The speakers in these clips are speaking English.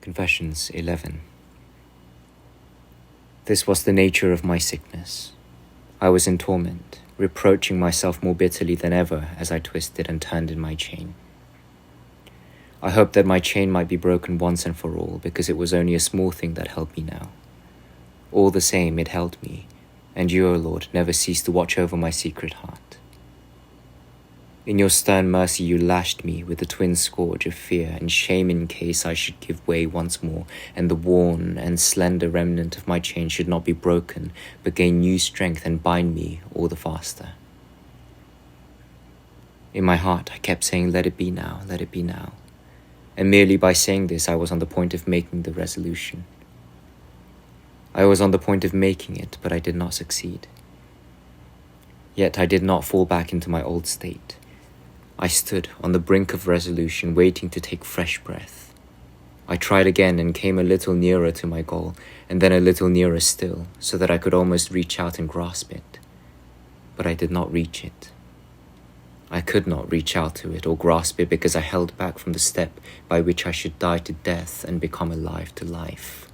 Confessions 11. This was the nature of my sickness. I was in torment, reproaching myself more bitterly than ever as I twisted and turned in my chain. I hoped that my chain might be broken once and for all, because it was only a small thing that held me now. All the same, it held me, and you, O Lord, never ceased to watch over my secret heart. In your stern mercy you lashed me with the twin scourge of fear and shame in case I should give way once more, and the worn and slender remnant of my chain should not be broken, but gain new strength and bind me all the faster. In my heart I kept saying, let it be now, let it be now. And merely by saying this I was on the point of making the resolution. I was on the point of making it, but I did not succeed. Yet I did not fall back into my old state. I stood on the brink of resolution, waiting to take fresh breath. I tried again and came a little nearer to my goal, and then a little nearer still, so that I could almost reach out and grasp it. But I did not reach it. I could not reach out to it or grasp it because I held back from the step by which I should die to death and become alive to life.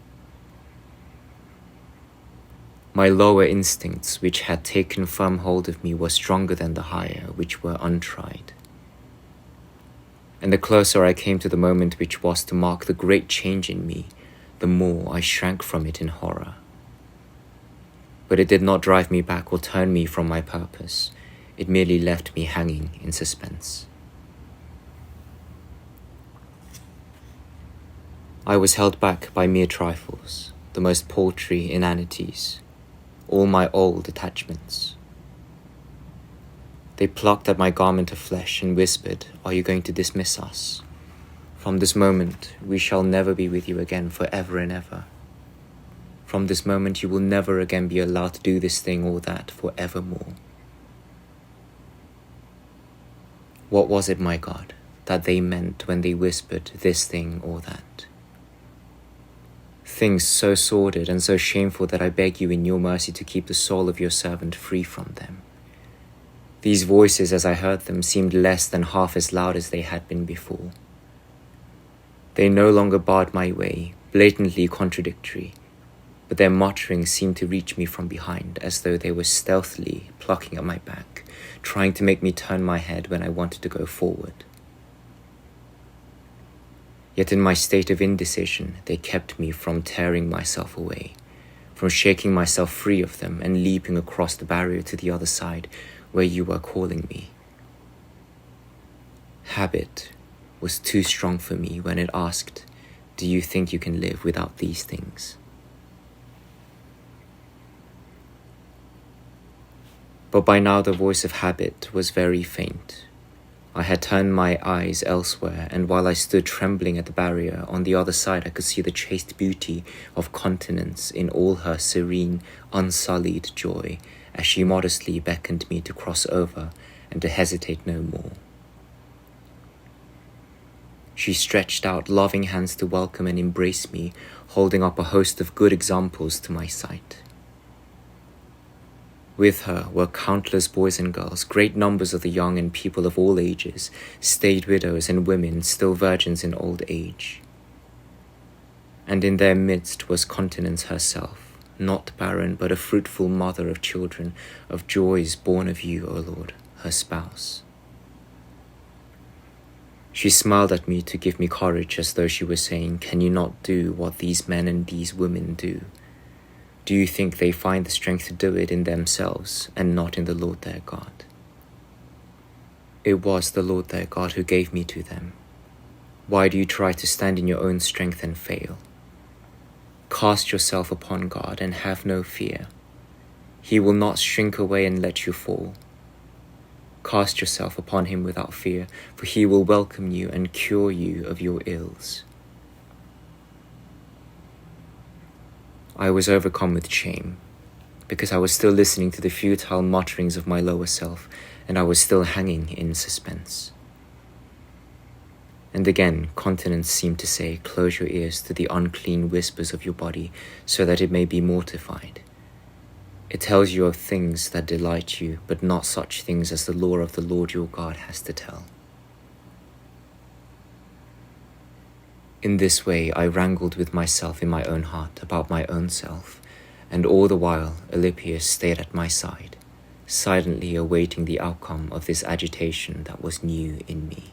My lower instincts, which had taken firm hold of me, were stronger than the higher, which were untried. And the closer I came to the moment which was to mark the great change in me, the more I shrank from it in horror. But it did not drive me back or turn me from my purpose. It merely left me hanging in suspense. I was held back by mere trifles, the most paltry inanities, all my old attachments. They plucked at my garment of flesh and whispered, "Are you going to dismiss us? From this moment, we shall never be with you again forever and ever. From this moment, you will never again be allowed to do this thing or that forevermore." What was it, my God, that they meant when they whispered this thing or that? Things so sordid and so shameful that I beg you in your mercy to keep the soul of your servant free from them. These voices, as I heard them, seemed less than half as loud as they had been before. They no longer barred my way, blatantly contradictory, but their mutterings seemed to reach me from behind, as though they were stealthily plucking at my back, trying to make me turn my head when I wanted to go forward. Yet in my state of indecision, they kept me from tearing myself away, from shaking myself free of them and leaping across the barrier to the other side, where you were calling me. Habit was too strong for me when it asked, "Do you think you can live without these things?" But by now the voice of habit was very faint. I had turned my eyes elsewhere, and while I stood trembling at the barrier, on the other side I could see the chaste beauty of continence in all her serene, unsullied joy, as she modestly beckoned me to cross over and to hesitate no more. She stretched out loving hands to welcome and embrace me, holding up a host of good examples to my sight. With her were countless boys and girls, great numbers of the young and people of all ages, staid widows and women still virgins in old age. And in their midst was Continence herself, not barren, but a fruitful mother of children, of joys born of you, O Lord, her spouse. She smiled at me to give me courage, as though she were saying, "Can you not do what these men and these women do? Do you think they find the strength to do it in themselves and not in the Lord their God?" It was the Lord their God who gave me to them. Why do you try to stand in your own strength and fail? Cast yourself upon God and have no fear. He will not shrink away and let you fall. Cast yourself upon him without fear, for he will welcome you and cure you of your ills. I was overcome with shame, because I was still listening to the futile mutterings of my lower self, and I was still hanging in suspense. And again, Continence seemed to say, "Close your ears to the unclean whispers of your body, so that it may be mortified. It tells you of things that delight you, but not such things as the law of the Lord your God has to tell." In this way I wrangled with myself in my own heart about my own self, and all the while Alypius stayed at my side, silently awaiting the outcome of this agitation that was new in me.